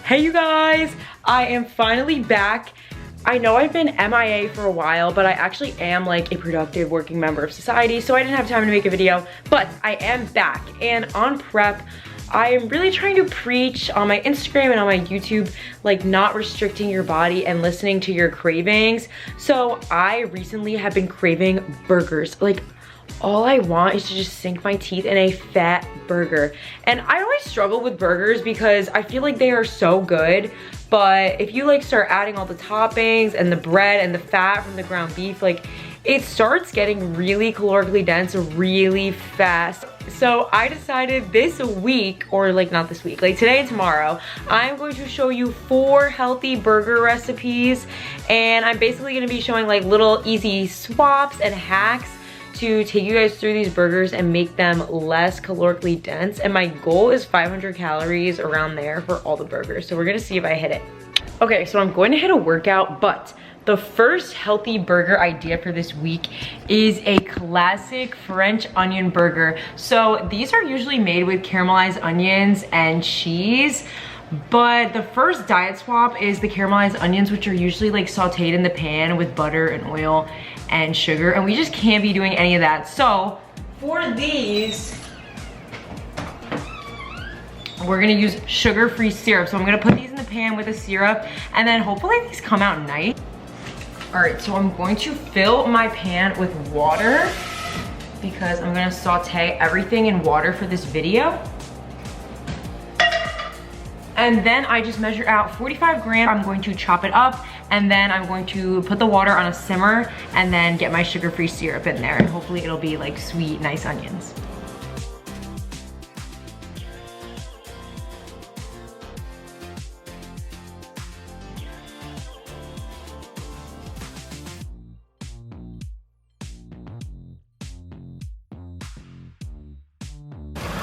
Hey you guys, I am finally back. I know I've been MIA for a while, but I actually am like a productive working member of society, so I didn't have time to make a video, but I am back. And on prep, I am really trying to preach on my Instagram and on my YouTube, like not restricting your body and listening to your cravings. So I recently have been craving burgers. Like all I want is to just sink my teeth in a fat burger. And I always struggle with burgers because I feel like they are so good, but if you like start adding all the toppings and the bread and the fat from the ground beef, like it starts getting really calorically dense really fast. So I decided this week, or like not this week, like today and tomorrow, I'm going to show you 4 healthy burger recipes. And I'm basically gonna be showing like little easy swaps and hacks to take you guys through these burgers and make them less calorically dense. And my goal is 500 calories around there for all the burgers. So we're gonna see if I hit it. Okay, so I'm going to hit a workout, but the first healthy burger idea for this week is a classic French onion burger. So these are usually made with caramelized onions and cheese, but the first diet swap is the caramelized onions, which are usually like sauteed in the pan with butter and oil and sugar, and we just can't be doing any of that. So for these, we're gonna use sugar-free syrup. So I'm gonna put these in the pan with the syrup, and then hopefully these come out nice. All right, so I'm going to fill my pan with water because I'm gonna saute everything in water for this video. And then I just measure out 45 grams. I'm going to chop it up, and then I'm going to put the water on a simmer and then get my sugar-free syrup in there, and hopefully it'll be like sweet, nice onions.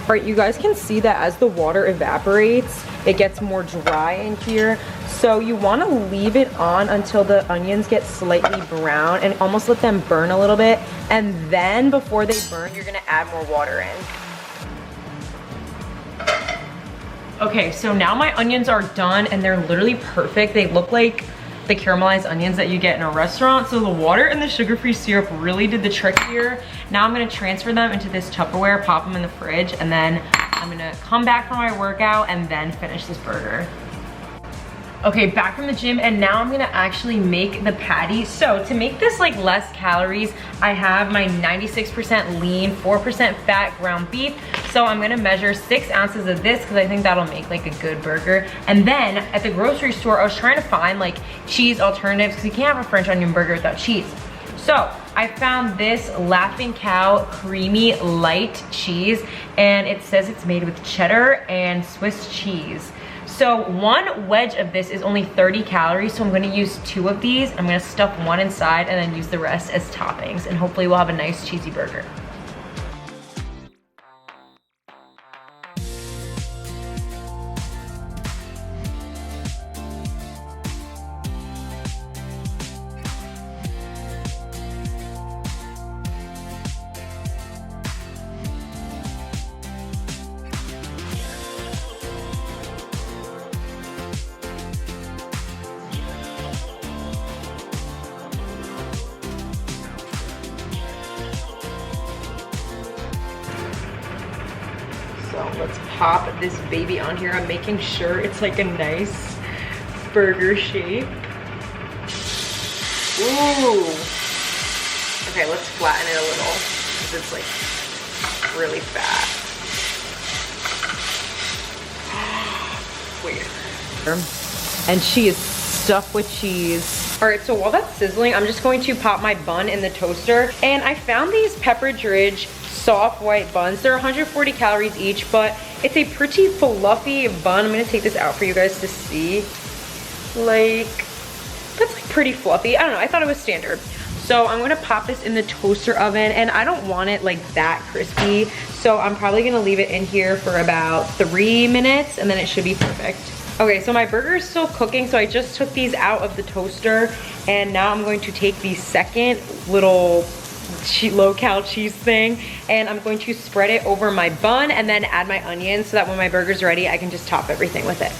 All right, you guys can see that as the water evaporates, it gets more dry in here. So you wanna leave it on until the onions get slightly brown and almost let them burn a little bit. And then before they burn, you're gonna add more water in. Okay, so now my onions are done and they're literally perfect. They look like the caramelized onions that you get in a restaurant. So the water and the sugar-free syrup really did the trick here. Now I'm gonna transfer them into this Tupperware, pop them in the fridge, and then I'm gonna come back from my workout and then finish this burger. Okay, back from the gym, and now I'm gonna actually make the patty. So to make this like less calories, I have my 96% lean, 4% fat ground beef. So I'm gonna measure 6 ounces of this because I think that'll make like a good burger. And then at the grocery store, I was trying to find like cheese alternatives because you can't have a French onion burger without cheese. So I found this Laughing Cow creamy light cheese, and it says it's made with cheddar and Swiss cheese. So 1 wedge of this is only 30 calories, so I'm gonna use 2 of these. I'm gonna stuff 1 inside and then use the rest as toppings, and hopefully we'll have a nice cheesy burger. So let's pop this baby on here. I'm making sure it's like a nice burger shape. Ooh. Okay, let's flatten it a little because it's like really fat. Wait. And she is stuffed with cheese. All right, so while that's sizzling, I'm just going to pop my bun in the toaster. And I found these Pepperidge Ridge soft white buns. They're 140 calories each, but it's a pretty fluffy bun. I'm gonna take this out for you guys to see. Like, that's like pretty fluffy. I don't know, I thought it was standard. So I'm gonna pop this in the toaster oven, and I don't want it like that crispy. So I'm probably gonna leave it in here for about 3 minutes, and then it should be perfect. Okay, so my burger is still cooking, so I just took these out of the toaster, and now I'm going to take the second little low-cal cheese thing, and I'm going to spread it over my bun and then add my onions so that when my burger's ready, I can just top everything with it.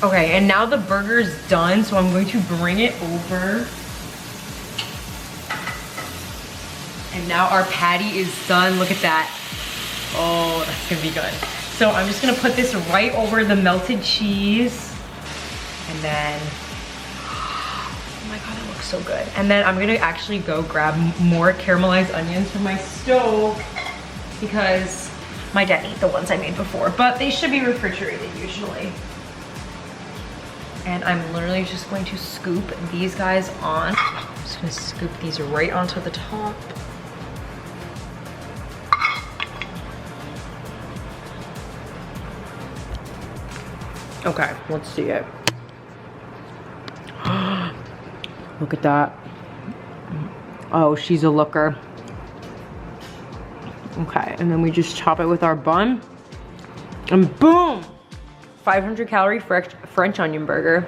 Okay, and now the burger's done, so I'm going to bring it over. And now our patty is done. Look at that. Oh, that's gonna be good. So I'm just gonna put this right over the melted cheese. And then, oh my God, it looks so good. And then I'm gonna actually go grab more caramelized onions from my stove because my dad ate the ones I made before, but they should be refrigerated usually. And I'm literally just going to scoop these guys on. I'm just gonna scoop these right onto the top. Okay, let's see it. Look at that. Oh, she's a looker. Okay, and then we just chop it with our bun. And boom! 500 calorie French onion burger.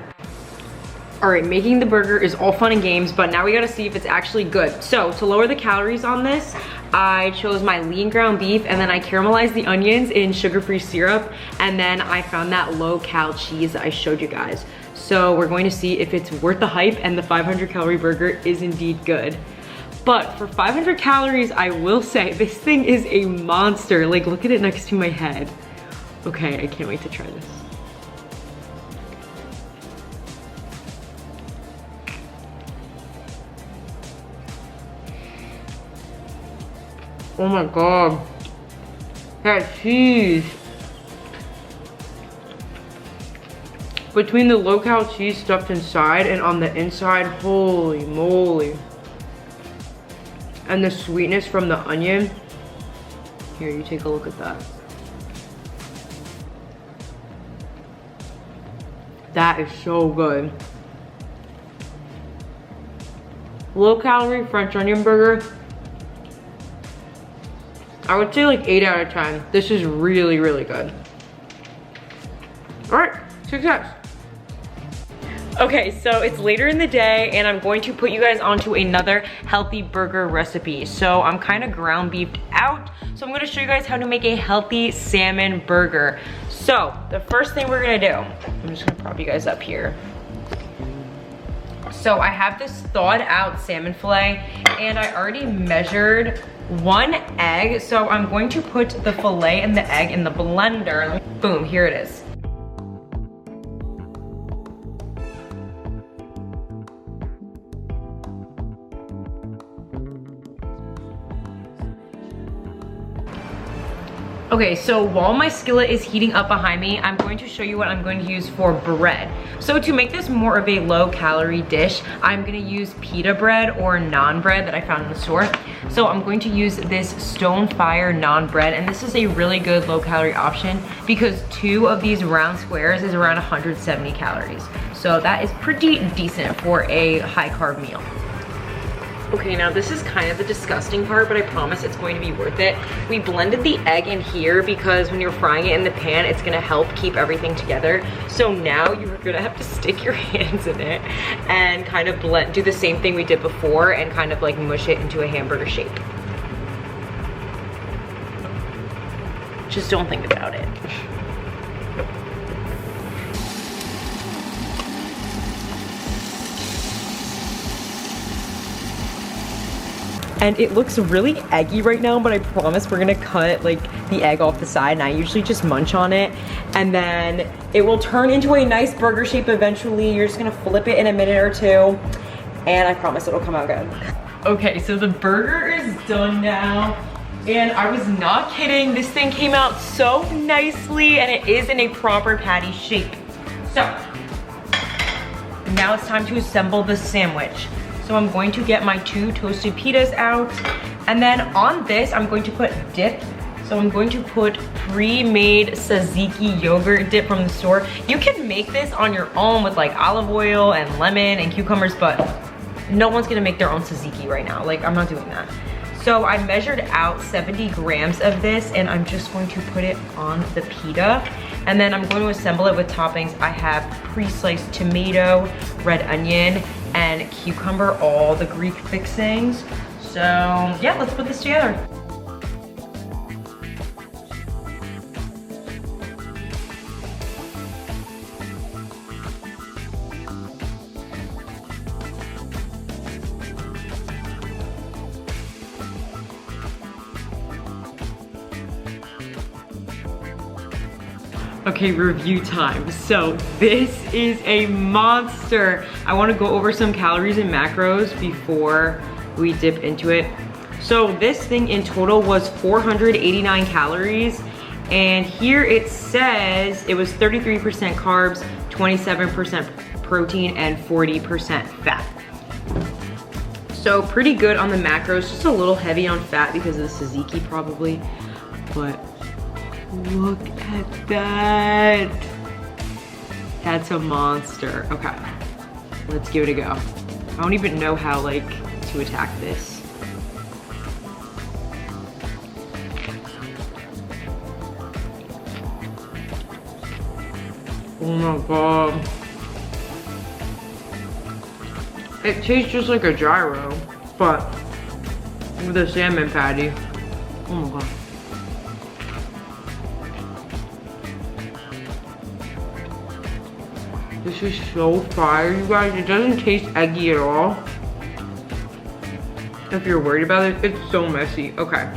All right, making the burger is all fun and games, but now we gotta see if it's actually good. So to lower the calories on this, I chose my lean ground beef and then I caramelized the onions in sugar-free syrup, and then I found that low-cal cheese that I showed you guys. So we're going to see if it's worth the hype and the 500 calorie burger is indeed good. But for 500 calories, I will say this thing is a monster. Like, look at it next to my head. Okay, I can't wait to try this. Oh my God, that cheese. Between the low-cal cheese stuffed inside and on the inside, holy moly. And the sweetness from the onion. Here, you take a look at that. That is so good. Low-calorie French onion burger. I would say like 8 out of 10. This is really, really good. All right, success. Okay, so it's later in the day and I'm going to put you guys onto another healthy burger recipe. So I'm kind of ground beefed out. So I'm gonna show you guys how to make a healthy salmon burger. So the first thing we're gonna do, I'm just gonna prop you guys up here. So I have this thawed out salmon fillet and I already measured 1 egg. So I'm going to put the fillet and the egg in the blender. Boom, here it is. Okay, so while my skillet is heating up behind me, I'm going to show you what I'm going to use for bread. So to make this more of a low calorie dish, I'm gonna use pita bread or naan bread that I found in the store. So I'm going to use this stone fire naan bread, and this is a really good low calorie option because 2 of these round squares is around 170 calories. So that is pretty decent for a high carb meal. Okay, now this is kind of the disgusting part, but I promise it's going to be worth it. We blended the egg in here because when you're frying it in the pan, it's gonna help keep everything together. So now you're gonna have to stick your hands in it and kind of do the same thing we did before and kind of like mush it into a hamburger shape. Just don't think about it. And it looks really eggy right now, but I promise we're gonna cut like the egg off the side, and I usually just munch on it. And then it will turn into a nice burger shape eventually. You're just gonna flip it in a minute or 2, and I promise it'll come out good. Okay, so the burger is done now. And I was not kidding, this thing came out so nicely, and it is in a proper patty shape. So, now it's time to assemble the sandwich. So I'm going to get my 2 toasted pitas out. And then on this, I'm going to put dip. So I'm going to put pre-made tzatziki yogurt dip from the store. You can make this on your own with like olive oil and lemon and cucumbers, but no one's gonna make their own tzatziki right now. Like, I'm not doing that. So I measured out 70 grams of this, and I'm just going to put it on the pita. And then I'm going to assemble it with toppings. I have pre-sliced tomato, red onion, and cucumber, all the Greek fixings. So yeah, let's put this together. Okay, review time. So this is a monster. I wanna go over some calories and macros before we dip into it. So this thing in total was 489 calories. And here it says it was 33% carbs, 27% protein, and 40% fat. So pretty good on the macros, just a little heavy on fat because of the tzatziki probably, but look at that. That's a monster. Okay, let's give it a go. I don't even know how like to attack this. Oh my god. It tastes just like a gyro, but with a salmon patty. Oh my god. This is so fire, you guys. It doesn't taste eggy at all. If you're worried about it, it's so messy. Okay.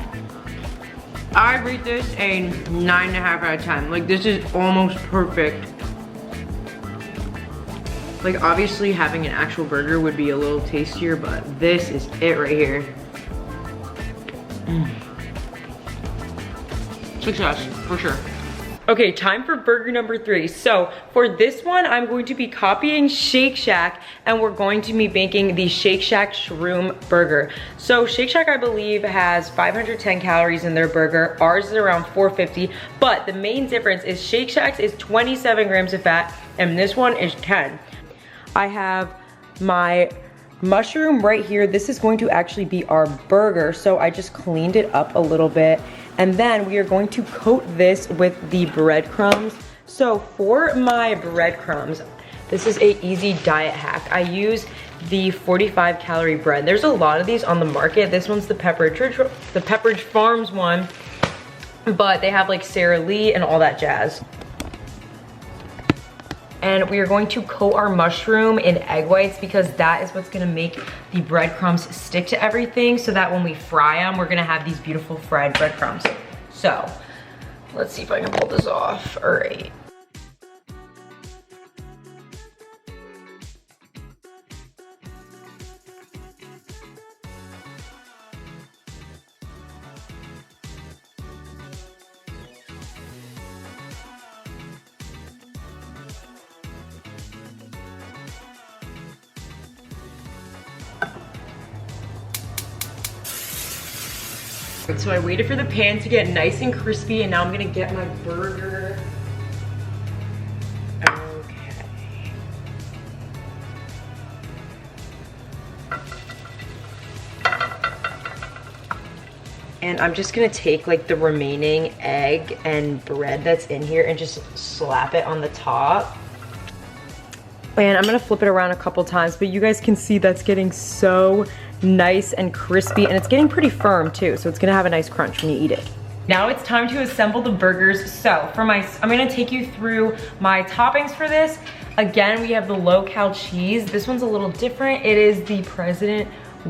I rate this a 9.5 out of 10. Like, this is almost perfect. Like, obviously having an actual burger would be a little tastier, but this is it right here. Success, for sure. Okay, time for burger number 3. So for this one, I'm going to be copying Shake Shack, and we're going to be making the Shake Shack Shroom Burger. So Shake Shack, I believe, has 510 calories in their burger. Ours is around 450, but the main difference is Shake Shack's is 27 grams of fat, and this one is 10. I have my mushroom right here. This is going to actually be our burger, so I just cleaned it up a little bit. And then we are going to coat this with the breadcrumbs. So for my breadcrumbs, this is a easy diet hack. I use the 45 calorie bread. There's a lot of these on the market. This one's the Pepperidge Farms one, but they have like Sara Lee and all that jazz. And we are going to coat our mushroom in egg whites because that is what's gonna make the breadcrumbs stick to everything, so that when we fry them, we're gonna have these beautiful fried breadcrumbs. So, let's see if I can pull this off. All right. So I waited for the pan to get nice and crispy, and now I'm gonna get my burger. Okay. And I'm just gonna take like the remaining egg and bread that's in here and just slap it on the top. And I'm gonna flip it around a couple times, but you guys can see that's getting so nice and crispy, and it's getting pretty firm too, so it's gonna have a nice crunch when you eat it. Now it's time to assemble the burgers. So for I'm gonna take you through my toppings for this. Again, we have the low-cal cheese. This one's a little different. It is the President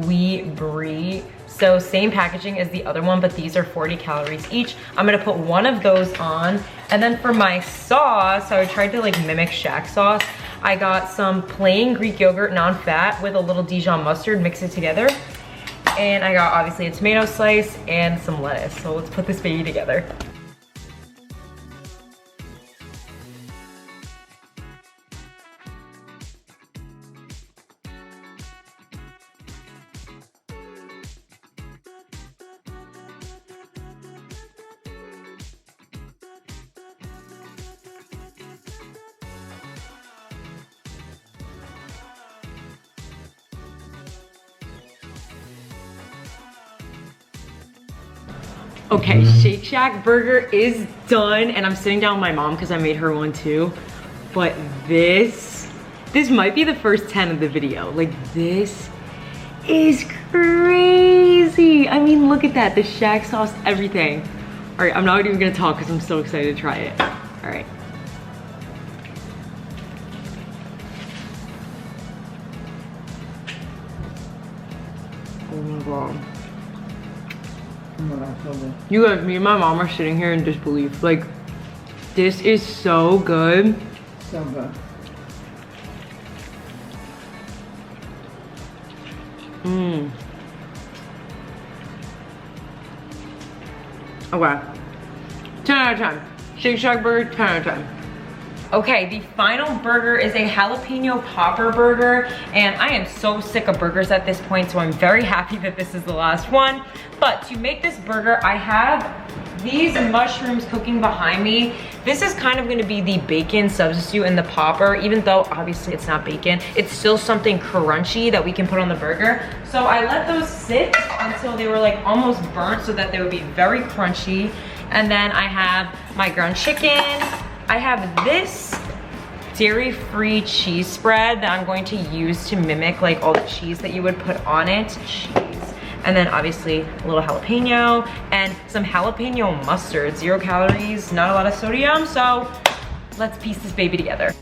Wheat Brie. So same packaging as the other one, but these are 40 calories each. I'm gonna put one of those on. And then for my sauce, so I tried to like mimic Shack sauce. I got some plain Greek yogurt, non-fat, with a little Dijon mustard, mix it together. And I got obviously a tomato slice and some lettuce. So let's put this baby together. Okay, Shake Shack burger is done, and I'm sitting down with my mom because I made her one too. But this might be the first 10 of the video. Like, this is crazy. I mean, look at that, the Shack sauce, everything. All right, I'm not even gonna talk because I'm so excited to try it. All right. Oh my God. You guys, me and my mom are sitting here in disbelief. Like, This is so good. So good. Mmm. Okay. 10 out of 10. Shake Shack burger, 10 out of 10. Okay, the final burger is a jalapeno popper burger, and I am so sick of burgers at this point, so I'm very happy that this is the last one. But to make this burger, I have these mushrooms cooking behind me. This is kind of gonna be the bacon substitute in the popper, even though obviously it's not bacon. It's still something crunchy that we can put on the burger. So I let those sit until they were like almost burnt so that they would be very crunchy. And then I have my ground chicken. I have this dairy-free cheese spread that I'm going to use to mimic like all the cheese that you would put on it. Cheese. And then obviously a little jalapeno and some jalapeno mustard. 0 calories, not a lot of sodium, so let's piece this baby together.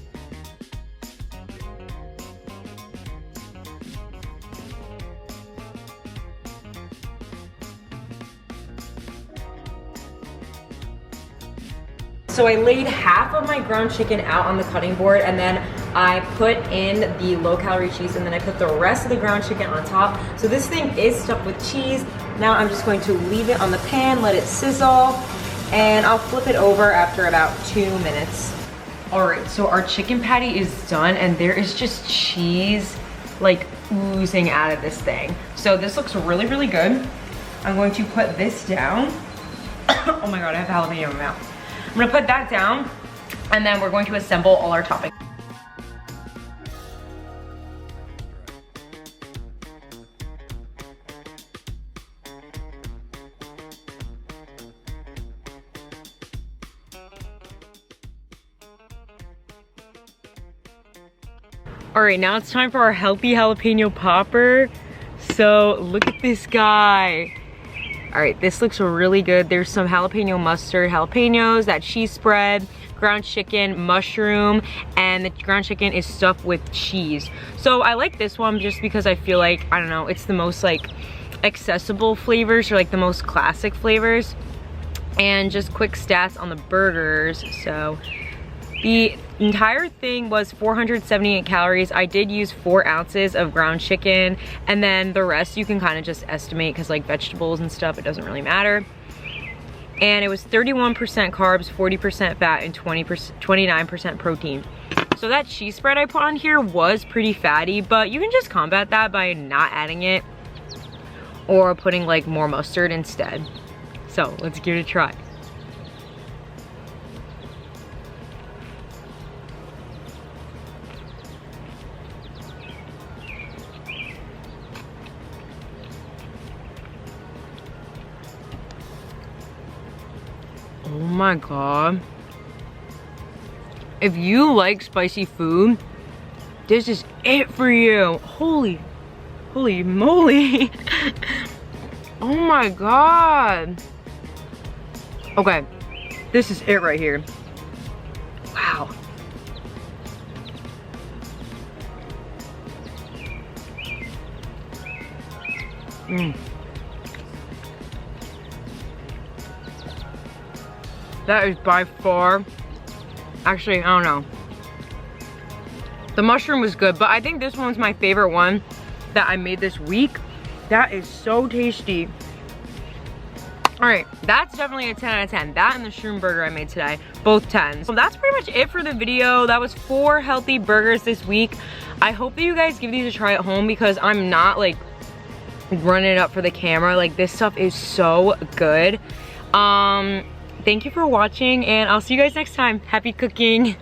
So I laid half of my ground chicken out on the cutting board, and then I put in the low-calorie cheese, and then I put the rest of the ground chicken on top. So this thing is stuffed with cheese. Now I'm just going to leave it on the pan, let it sizzle, and I'll flip it over after about 2 minutes. All right, so our chicken patty is done, and there is just cheese like oozing out of this thing. So this looks really, really good. I'm going to put this down. Oh my God, I have jalapeno in my mouth. I'm gonna put that down, and then we're going to assemble all our toppings. All right, now it's time for our healthy jalapeno popper. So look at this guy. All right, this looks really good. There's some jalapeno mustard, jalapenos, that cheese spread, ground chicken, mushroom, and the ground chicken is stuffed with cheese. So I like this one just because I feel like, I don't know, it's the most like accessible flavors, or like the most classic flavors. And just quick stats on the burgers. So the entire thing was 478 calories. I did use 4 ounces of ground chicken, and then the rest you can kind of just estimate because like vegetables and stuff, it doesn't really matter. And it was 31% carbs, 40% fat, and 29% protein. So that cheese spread I put on here was pretty fatty, but you can just combat that by not adding it or putting like more mustard instead. So let's give it a try. Oh my God. If you like spicy food, this is it for you. Holy moly. Oh my God. Okay, this is it right here. Wow. That is by far, actually, I don't know. The mushroom was good, but I think this one's my favorite one that I made this week. That is so tasty. All right, that's definitely a 10 out of 10. That and the Shroom burger I made today, both 10s. So that's pretty much it for the video. That was 4 healthy burgers this week. I hope that you guys give these a try at home because I'm not like running it up for the camera. Like this stuff is so good. Thank you for watching, and I'll see you guys next time. Happy cooking.